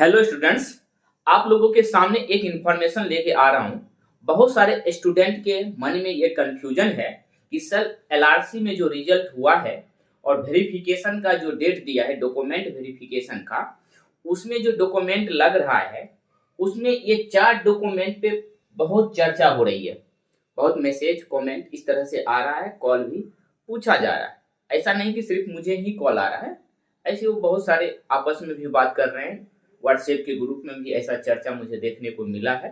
Hello students, आप लोगों के सामने एक इंफॉर्मेशन लेके आ रहा हूं। बहुत सारे स्टूडेंट के मन में ये कंफ्यूजन है कि सर एलआरसी में जो रिजल्ट हुआ है और वेरिफिकेशन का जो डेट दिया है डॉक्यूमेंट वेरिफिकेशन का, उसमें जो डॉक्यूमेंट लग रहा है उसमें ये 4 डॉक्यूमेंट पे बहुत चर्चा हो रही है। बहुत मैसेज कमेंट इस तरह से आ रहा है, कॉल भी पूछा जा रहा है। ऐसा नहीं कि सिर्फ मुझे ही कॉल आ रहा है, ऐसे वो बहुत सारे आपस में भी बात कर रहे हैं। व्हाट्सएप के ग्रुप में भी ऐसा चर्चा मुझे देखने को मिला है।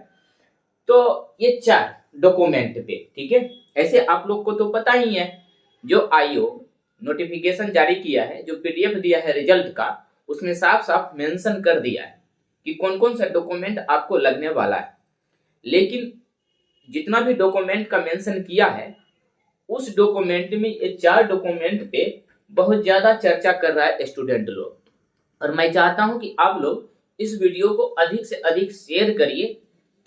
तो ये 4 डॉक्यूमेंट पे, ठीक है, ऐसे आप लोग को तो पता ही है, जो आयोग नोटिफिकेशन जारी किया है, जो पीडीएफ दिया है रिजल्ट का, उसमें साफ साफ मेंशन कर दिया है कि कौन कौन सा डॉक्यूमेंट आपको लगने वाला है। लेकिन जितना भी डॉक्यूमेंट का मेंशन किया है, उस डॉक्यूमेंट में ये 4 डॉक्यूमेंट पे बहुत ज्यादा चर्चा कर रहा है स्टूडेंट लोग। और मैं चाहता हूं कि आप लोग इस वीडियो को अधिक से अधिक शेयर करिए,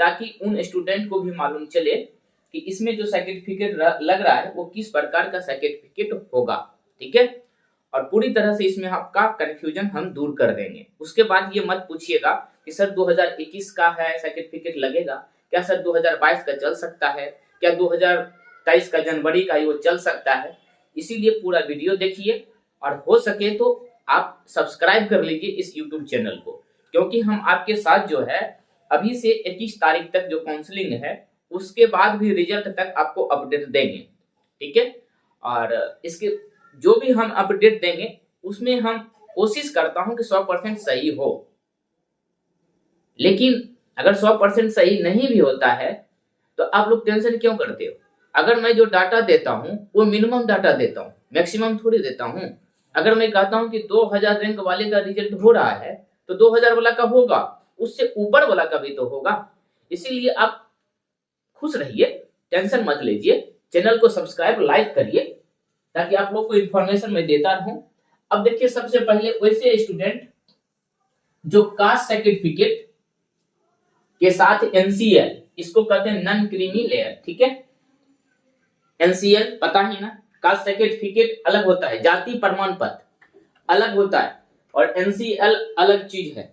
ताकि उन स्टूडेंट को भी मालूम चले कि इसमें जो सर्टिफिकेट लग रहा है वो किस प्रकार का सर्टिफिकेट होगा, ठीक है। और पूरी तरह से इसमें आपका कंफ्यूजन हम दूर कर देंगे। उसके बाद ये मत पूछिएगा कि सर 2021 का है सर्टिफिकेट लगेगा क्या, सर 2022 का चल सकता है क्या, 2023 का जनवरी का वो चल सकता है। इसीलिए पूरा वीडियो देखिए और हो सके तो आप सब्सक्राइब कर लीजिए इस यूट्यूब चैनल को, क्योंकि हम आपके साथ जो है अभी से 21 तारीख तक जो काउंसलिंग है उसके बाद भी रिजल्ट तक आपको अपडेट देंगे, ठीक है। और इसके जो भी हम अपडेट देंगे उसमें हम कोशिश करता हूं कि 100% सही हो। लेकिन अगर 100% सही नहीं भी होता है तो आप लोग टेंशन क्यों करते हो। अगर मैं जो डाटा देता हूं वो मिनिमम डाटा देता हूं, मैक्सिमम थोड़ी देता हूं। अगर मैं कहता हूं कि 2000 रैंक वाले का रिजल्ट हो रहा है तो 2000 वाला का होगा, उससे ऊपर वाला का भी तो होगा। इसीलिए आप खुश रहिए, टेंशन मत लीजिए, चैनल को सब्सक्राइब लाइक करिए ताकि आप लोग को इन्फॉर्मेशन मैं देता रहूं। अब देखिए, सबसे पहले वैसे स्टूडेंट जो कास्ट सर्टिफिकेट के साथ एनसीएल, इसको कहते हैं नॉन क्रीमी लेयर, ठीक है। एनसीएल पता ही ना, कास्ट सर्टिफिकेट अलग होता है, जाति प्रमाण पत्र अलग होता है और एनसीएल अलग चीज है।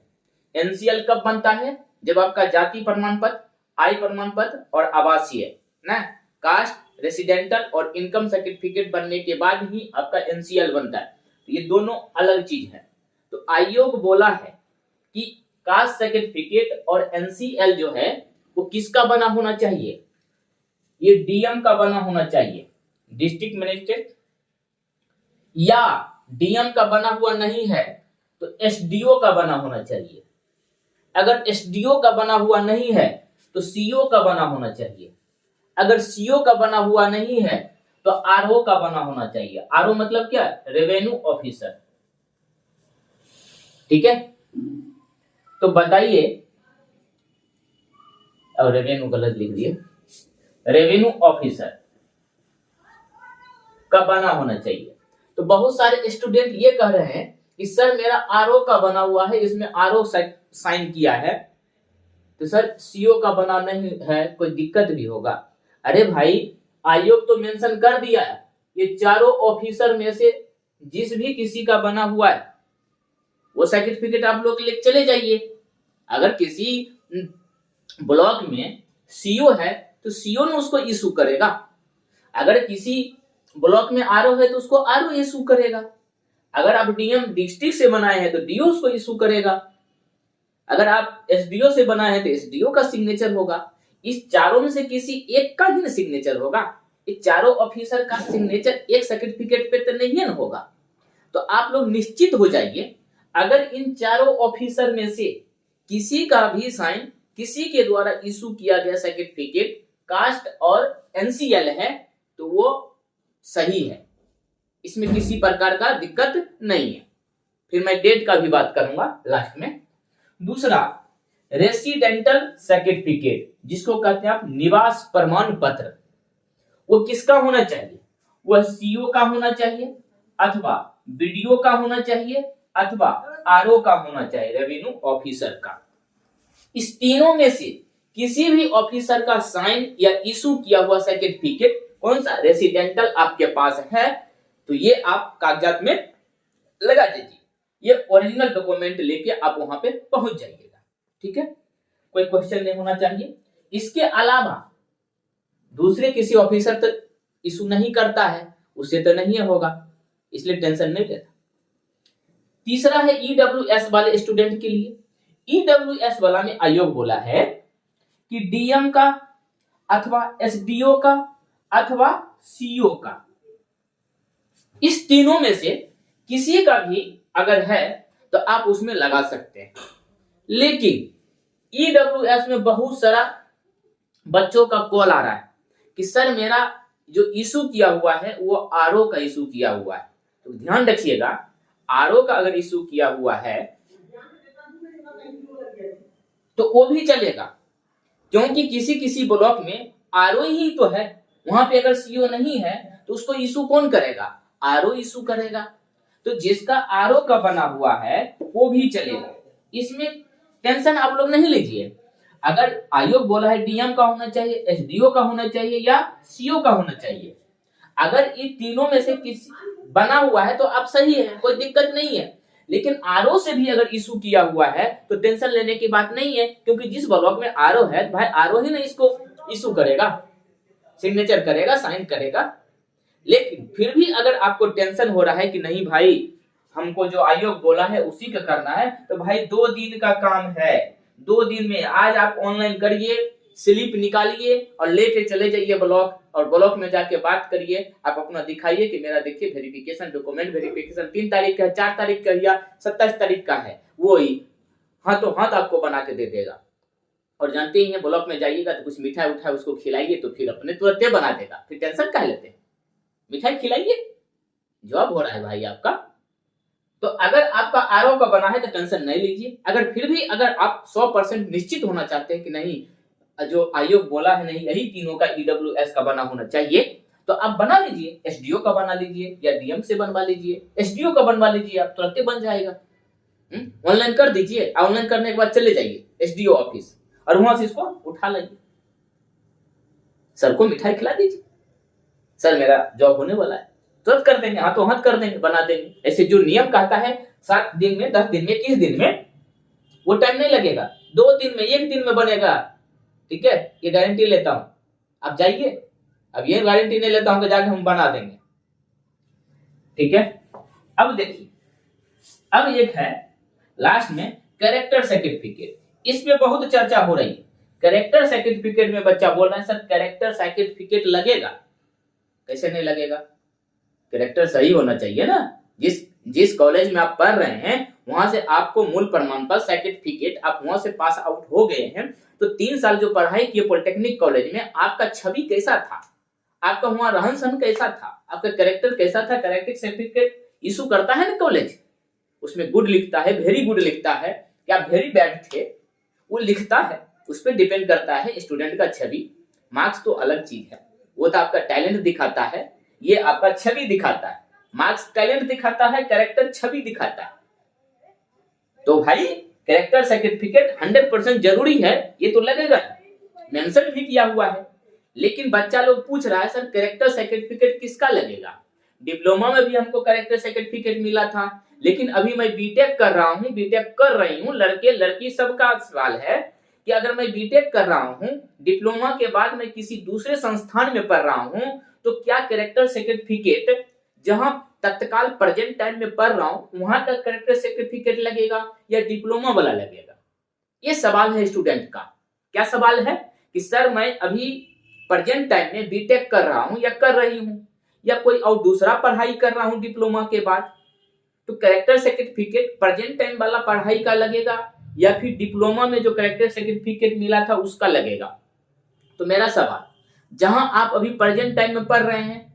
एनसीएल कब बनता है, जब आपका जाति प्रमाण पत्र, आय प्रमाण पत्र और आवासीय ना, कास्ट, रेसिडेंटल और इनकम सर्टिफिकेट बनने के बाद ही आपका एनसीएल बनता है। तो ये दोनों अलग चीज है। तो आयोग बोला है कि कास्ट सर्टिफिकेट और एनसीएल जो है वो किसका बना होना चाहिए, ये डीएम का बना होना चाहिए, डिस्ट्रिक्ट मजिस्ट्रेट, या डीएम का बना हुआ नहीं है तो एसडीओ का बना होना चाहिए। अगर एसडीओ का बना हुआ नहीं है तो सीओ का बना होना चाहिए। अगर सीओ का बना हुआ नहीं है तो आरओ का बना होना चाहिए। आरओ मतलब क्या, रेवेन्यू ऑफिसर, ठीक है। तो बताइए, और रेवेन्यू गलत लिख दिए, रेवेन्यू ऑफिसर का बना होना चाहिए। तो बहुत सारे स्टूडेंट ये कह रहे हैं कि सर मेरा आरओ का बना हुआ है, इसमें आरओ साइन किया है, तो सर सीओ का बना नहीं है, कोई दिक्कत भी होगा। अरे भाई, आयोग तो मेंशन कर दिया है, ये चारों ऑफिसर में से जिस भी किसी का बना हुआ है वो सर्टिफिकेट आप लोग ले चले जाइए। अगर किसी ब्लॉक में सीओ है तो सीओ ने उसको इशू करेगा, अगर किसी ब्लॉक में आरओ है तो उसको आरओ इशू करेगा, अगर आप डीएम डिस्ट्रिक्ट से बनाए हैं तो डीओ उसको इशू करेगा, अगर आप एसडीओ से बनाए हैं तो एसडीओ का सिग्नेचर होगा। इस चारों में से किसी एक का ही सिग्नेचर होगा। इस चारों ऑफिसर का सिग्नेचर एक सर्टिफिकेट पे तो नहीं न होगा। तो आप लोग निश्चित हो जाइए, अगर इन चारों ऑफिसर में से किसी का भी साइन, किसी के द्वारा इशू किया गया सर्टिफिकेट कास्ट और एनसीएल है तो वो सही है, इसमें किसी प्रकार का दिक्कत नहीं है। फिर मैं डेट का भी बात करूंगा लास्ट में। दूसरा, रेसिडेंटल सर्टिफिकेट, जिसको कहते हैं आप निवास प्रमाण पत्र, वो किसका होना चाहिए, वह सीओ का होना चाहिए अथवा बीडीओ का होना चाहिए अथवा आरओ का होना चाहिए, रेवेन्यू ऑफिसर का। इस तीनों में से किसी भी ऑफिसर का साइन या इशू किया हुआ सर्टिफिकेट कौन सा रेसिडेंटल आपके पास है तो ये आप कागजात में लगा दीजिए। ये ओरिजिनल डॉक्यूमेंट लेके आप वहां पे पहुंच जाइएगा। ठीक है, कोई क्वेश्चन नहीं होना चाहिए। इसके अलावा दूसरे किसी ऑफिसर तो इशू नहीं करता है, उससे तो नहीं होगा, इसलिए टेंशन नहीं लेना। तीसरा है ईडब्ल्यूएस वाले स्टूडेंट के लिए। ईडब्ल्यूएस वाला में आयोग बोला है कि डीएम का अथवा एसडीओ का अथवा सीओ का, इस तीनों में से किसी का भी अगर है तो आप उसमें लगा सकते हैं। लेकिन ईडब्ल्यूएस में बहुत सारा बच्चों का कॉल आ रहा है कि सर मेरा जो इशू किया हुआ है वो आरओ का इशू किया हुआ है। तो ध्यान रखिएगा, आरओ का अगर इशू किया हुआ है तो वो भी चलेगा, क्योंकि किसी किसी ब्लॉक में आरओ ही तो है, वहां पे अगर सीओ नहीं है तो उसको इशू कौन करेगा? आरओ इशू करेगा। तो जिसका आरओ का बना हुआ है वो भी चलेगा, इसमें टेंशन आप लोग नहीं लीजिए। अगर आयोग बोला है डीएम का होना चाहिए, एसडीओ का होना चाहिए या सीओ का होना चाहिए, अगर इन तीनों में से किसी बना हुआ है तो आप सही है, कोई दिक्कत नहीं है। लेकिन आरओ से भी अगर इशू किया हुआ है तो टेंशन लेने की बात नहीं है, क्योंकि जिस ब्लॉक में आरओ है भाई आरओ ही ना इसको इशू करेगा, सिग्नेचर करेगा, साइन करेगा। लेकिन फिर भी अगर आपको टेंशन हो रहा है कि नहीं भाई हमको जो आयोग बोला है उसी का करना है, तो भाई 2 दिन का काम है, 2 दिन में आज आप ऑनलाइन करिए, स्लिप निकालिए और लेके चले जाइए ब्लॉक, और ब्लॉक में जाके बात करिए, आप अपना दिखाइए कि मेरा देखिए वेरिफिकेशन, डॉक्यूमेंट वेरिफिकेशन 3 तारीख का है, 4 तारीख का या 27 तारीख का है, वो ही हाथों हाथ आपको बना के दे देगा। और जानते ही हैं ब्लॉक में जाइएगा तो कुछ मिठाई उठाई उसको खिलाइए तो फिर अपने तुरंत बना देगा, फिर टेंशन काहे लेते हैं, मिठाई खिलाइए, जॉब हो रहा है भाई आपका। तो अगर आपका आरओ का बना है तो टेंशन नहीं लीजिए। अगर फिर भी अगर आप 100% निश्चित होना चाहते हैं कि नहीं जो आयोग बोला है नहीं यही तीनों का ईडब्ल्यूएस का बना होना चाहिए, तो आप बना लीजिए, एसडीओ का बना लीजिए या डीएम से बनवा लीजिए, एसडीओ का बनवा लीजिए, आप तुरंत बन जाएगा। ऑनलाइन कर दीजिए, ऑनलाइन करने के बाद चले जाइए एसडीओ ऑफिस और वहां से इसको उठा लाइए, सर को मिठाई खिला दीजिए, सर मेरा जॉब होने वाला है, तुरंत कर देंगे, हाथों हाथ कर देंगे, बना देंगे। ऐसे जो नियम कहता है 7 दिन में, 10 दिन में, 21 दिन में, वो टाइम नहीं लगेगा, 2 दिन में, 1 दिन में बनेगा। ठीक है, ये गारंटी लेता हूं, आप जाइए, अब ये गारंटी नहीं लेता हूं कि जाके हम बना देंगे। ठीक है, अब देखिए, अब एक है लास्ट में कैरेक्टर सर्टिफिकेट, इसमें बहुत चर्चा हो रही है। कैरेक्टर सर्टिफिकेट में बच्चा बोल रहा है सर कैरेक्टर सर्टिफिकेट लगेगा, कैसे नहीं लगेगा? कैरेक्टर सही होना चाहिए ना। जिस कॉलेज में आप पढ़ रहे हैं वहां से आपको मूल प्रमाण पत्र सर्टिफिकेट, आप वहां से पास आउट हो गए हैं, तो 3 साल जो पढ़ाई की पॉलिटेक्निक कॉलेज में, आपका छवि कैसा था, आपका वहां रहन सहन कैसा था, आपका कैरेक्टर कैसा था, कैरेक्टर सर्टिफिकेट इशू करता है ना कॉलेज, उसमें गुड लिखता है, वेरी गुड लिखता है, या वेरी बैड थे, वो लिखता है, उस पर डिपेंड करता है स्टूडेंट का छवि। मार्क्स तो अलग चीज है, वो तो आपका टैलेंट दिखाता है, ये आपका छवि दिखाता है। मार्क्स टैलेंट दिखाता है, कैरेक्टर छवि दिखाता है। तो भाई कैरेक्टर सर्टिफिकेट 100% जरूरी है, ये तो लगेगा, मेंशन भी किया हुआ है। लेकिन बच्चा लोग पूछ रहा है सर कैरेक्टर सर्टिफिकेट किसका लगेगा? डिप्लोमा में भी हमको कैरेक्टर सर्टिफिकेट मिला था, लेकिन अभी मैं बीटेक कर रहा हूँ, बीटेक कर रही हूँ, लड़के लड़की सबका सवाल है कि अगर मैं बीटेक कर रहा हूँ, डिप्लोमा के बाद मैं किसी दूसरे संस्थान में पढ़ रहा हूँ, तो क्या कैरेक्टर सर्टिफिकेट जहां तत्काल प्रेजेंट टाइम में पढ़ रहा हूं वहां का कैरेक्टर सर्टिफिकेट लगेगा या डिप्लोमा वाला लगेगा? ये सवाल है स्टूडेंट का। क्या सवाल है कि सर मैं अभी प्रेजेंट टाइम में बीटेक कर रहा हूं या कर रही हूं या कोई और दूसरा पढ़ाई कर रहा हूं डिप्लोमा के बाद, तो कैरेक्टर सर्टिफिकेट प्रेजेंट टाइम वाला पढ़ाई का लगेगा या फिर डिप्लोमा में जो कैरेक्टर सर्टिफिकेट मिला था उसका लगेगा? तो मेरा सवाल, जहां आप अभी प्रेजेंट टाइम में पढ़ रहे हैं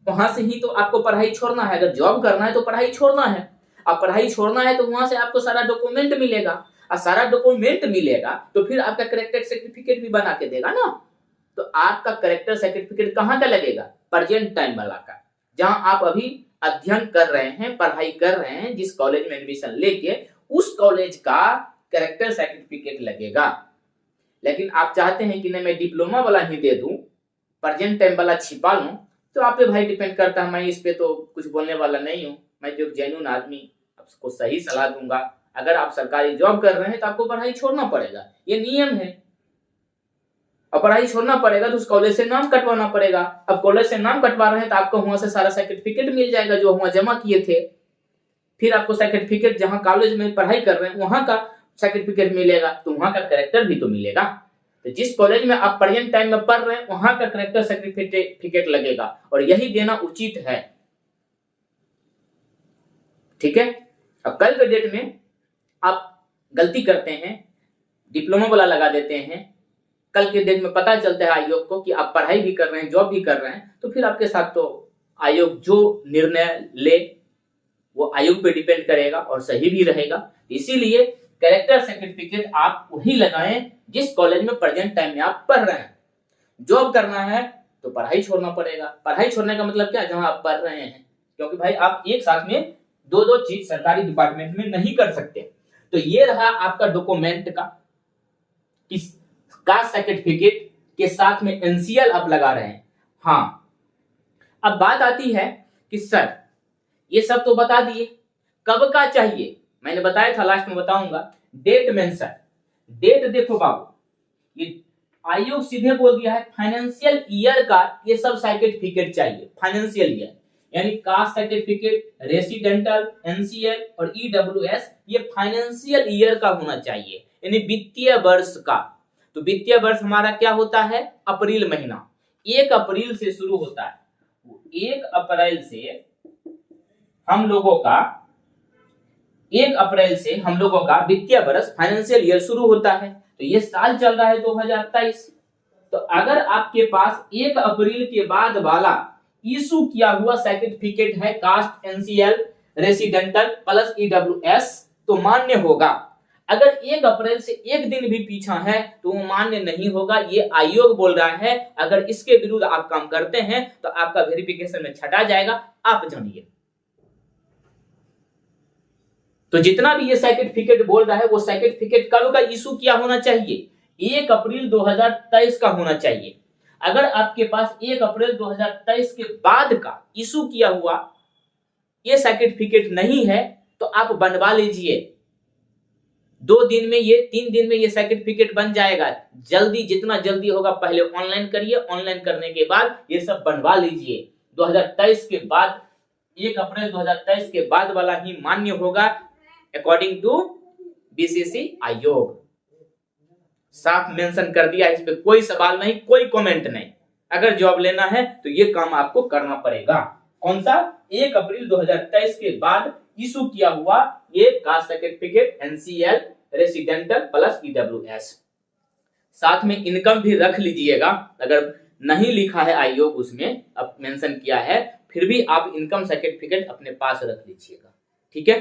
वहां से ही तो आपको पढ़ाई छोड़ना है। अगर जॉब करना है तो पढ़ाई छोड़ना है, अब पढ़ाई छोड़ना है तो वहां से आपको सारा डॉक्यूमेंट मिलेगा, और सारा डॉक्यूमेंट मिलेगा तो फिर आपका कैरेक्टर सर्टिफिकेट भी बना के देगा ना। तो आपका कैरेक्टर सर्टिफिकेट कहाँ का लगेगा? प्रेजेंट टाइम वाला का, जहां आप अभी अध्ययन कर रहे हैं, पढ़ाई कर रहे हैं, जिस कॉलेज में एडमिशन लेके उस कॉलेज का कैरेक्टर सर्टिफिकेट लगेगा। लेकिन आप चाहते हैं कि नहीं मैं डिप्लोमा वाला ही दे दूं, प्रेजेंट टाइम वाला छिपा लूं, तो आप पे भाई डिपेंड करता है। मैं इस पे तो कुछ बोलने वाला नहीं हूं, मैं जो जेन्युइन आदमी आपको सही सलाह दूंगा। अगर आप सरकारी जॉब कर रहे हैं तो आपको पढ़ाई छोड़ना पड़ेगा, ये नियम है। और पढ़ाई छोड़ना पड़ेगा तो उस कॉलेज से नाम कटवाना पड़ेगा। अब कॉलेज से नाम कटवा रहे हैं तो आपको वहां से सारा सर्टिफिकेट मिल जाएगा जो वहां जमा किए थे। फिर आपको सर्टिफिकेट जहां कॉलेज में पढ़ाई कर रहे हैं वहां का सर्टिफिकेट मिलेगा, तो वहां का कैरेक्टर भी तो मिलेगा। तो जिस कॉलेज में आप प्रेजेंट टाइम में पढ़ रहे हैं वहां का कैरेक्टर सर्टिफिकेट लगेगा, और यही देना उचित है। ठीक है। अब कल के डेट में आप गलती करते हैं, डिप्लोमा वाला लगा देते हैं, कल के डेट में पता चलता है आयोग को कि आप पढ़ाई भी कर रहे हैं, जॉब भी कर रहे हैं, तो फिर आपके साथ तो आयोग जो निर्णय ले वो आयोग पे डिपेंड करेगा और सही भी रहेगा। इसीलिए कैरेक्टर सर्टिफिकेट आप वही लगाएं जिस कॉलेज में प्रेजेंट टाइम में आप पढ़ रहे हैं। जॉब करना है तो पढ़ाई छोड़ना पड़ेगा। पढ़ाई छोड़ने का मतलब क्या, जहां आप पढ़ रहे हैं, क्योंकि भाई आप एक साथ में दो चीज सरकारी डिपार्टमेंट में नहीं कर सकते। तो ये रहा आपका डॉक्यूमेंट का, कास्ट सर्टिफिकेट के साथ में एनसीएल आप लगा रहे हैं। हाँ, अब बात आती है कि सर ये सब तो बता दिए, कब का चाहिए, मैंने बताया था लास्ट में बताऊंगा। डेट मेंशन, डेट देखो बाबू, ये आयोग सीधे बोल दिया है फाइनेंशियल ईयर का ये सब सर्टिफिकेट चाहिए। फाइनेंशियल ईयर यानी कास्ट सर्टिफिकेट, रेसिडेंटल, एनसीएल और ईडब्ल्यूएस ये फाइनेंशियल ईयर का होना चाहिए, यानी वित्तीय वर्ष का। तो वित्तीय वर्ष हमारा क्या होता है, अप्रैल महीना, 1 अप्रैल से शुरू होता है। 1 अप्रैल से हम लोगों का वित्तीय वर्ष फाइनेंशियल ईयर शुरू होता है। तो ये साल चल रहा है 2023। तो अगर आपके पास 1 अप्रैल के बाद वाला इशू किया हुआ सर्टिफिकेट है caste, NCL, residential plus EWS तो मान्य होगा। अगर 1 अप्रैल से एक दिन भी पीछा है तो वो मान्य नहीं होगा, ये आयोग बोल रहा है। अगर इसके विरुद्ध आप काम करते हैं तो आपका वेरिफिकेशन में छटा जाएगा, आप जानिए। तो जितना भी ये सर्टिफिकेट बोल रहा है वो सर्टिफिकेट कब का इशू किया होना चाहिए, 1 अप्रैल 2023 का होना चाहिए। अगर आपके पास 1 अप्रैल 2023 के बाद का इशू किया हुआ ये सर्टिफिकेट नहीं है तो आप बनवा लीजिए। 2 दिन में ये 3 दिन में ये सर्टिफिकेट बन जाएगा। जल्दी, जितना जल्दी होगा पहले ऑनलाइन करिए, ऑनलाइन करने के बाद ये सब बनवा लीजिए। 2023 के बाद, 1 अप्रैल 2023 के बाद वाला ही मान्य होगा अकॉर्डिंग टू बीसीसी आयोग। साफ मेंशन कर दिया, इस पे कोई सवाल नहीं, कोई कमेंट नहीं। अगर जॉब लेना है तो ये काम आपको करना पड़ेगा। कौन सा, 1 अप्रैल 2023 के बाद इशू किया हुआ ये caste certificate, NCL, residential plus EWS. साथ में इनकम भी रख लीजिएगा। अगर नहीं लिखा है आयोग उसमें, अब मेंशन किया है, फिर भी आप इनकम सर्टिफिकेट अपने पास रख लीजिएगा। ठीक है।